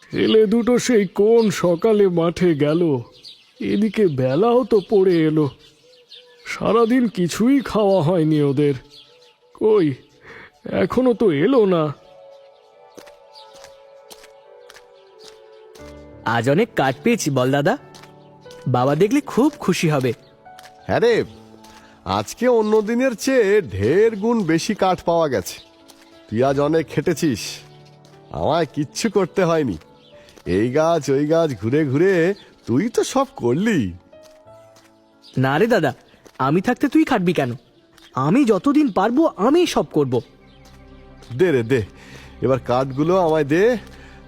ছেলে দুটো সেই কোন সকালে মাঠে গেল, এদিকে বেলাও তো পড়ে এলো। সারাদিন কিছুই খাওয়া হয়নি ওদের। কই, এখনো তো এলো না। আজ অনেক কাঠ পেয়েছি বল দাদা, বাবা দেখলে খুব খুশি হবে। হ্যাঁ রে, আজকে অন্য দিনের চেয়ে ঢের গুণ বেশি কাঠ পাওয়া গেছে। তুই আজ অনেক খেটেছিস, আমায় কিচ্ছু করতে হয়নি। এই গাছ ওই গাছ ঘুরে ঘুরে তুই তো সব করলি। না রে দাদা, আমি থাকতে তুই খাটবি কেন? আমি যতদিন পারবো আমি সব করব। দে রে দে, এবার কাঠগুলো আমায় দে।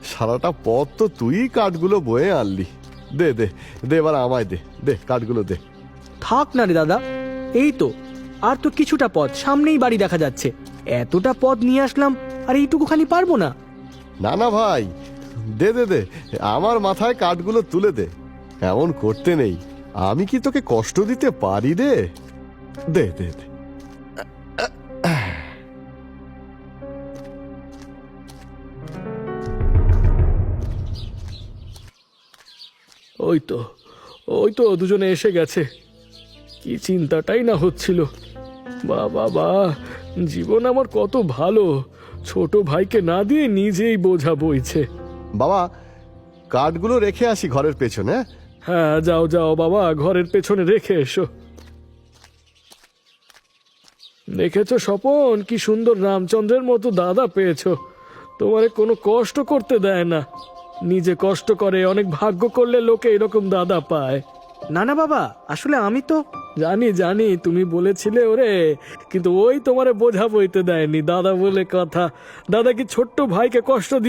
সারাটা পথ তো তুই কাঠগুলো বয়ে আনলি। দে দে দে, এবার আমায় দে, দে কাঠগুলো দে। থাক না রে দাদা, এই তো আর তো কিছুটা পথ, সামনেই বাড়ি দেখা যাচ্ছে। এতটা পথ নিয়ে আসলাম আর এইটুকুখানি পারবো না। না না ভাই, দে দে দে, আমার মাথায় কাঠগুলো তুলে দে। এমন করতে নেই, আমি কি তোকে কষ্ট দিতে পারি রে? দে দে দে। ওই তো, ওই তো দুজনে এসে গেছে। কি চিন্তাটাই না হচ্ছিল। বাবা, জীবন আমার কত ভালো, ছোট ভাইকে না দিয়ে নিজেই বোঝা বইছে। বাবা, কাঠগুলো রেখে আসি ঘরের পেছনে। হ্যাঁ, যাও যাও বাবা, ঘরের পেছনে রেখে এসো। দেখেছো স্বপন, কি সুন্দর রামচন্দ্রের মতো দাদা পেয়েছো। তোমারে কোনো কষ্ট করতে দেয় না, নিজে কষ্ট করে। অনেক ভাগ্য করলে লোকে এরকম দাদা পায়। না না বাবা, আসলে আমি তো জানি জানি, তুমি বলেছিলে ওরে, কিন্তু ওই তোমারে বোঝা বইতে দেয়নি, দাদা বলে কথা। দাদা কি ছোট্ট ভাইকে কষ্ট দিতে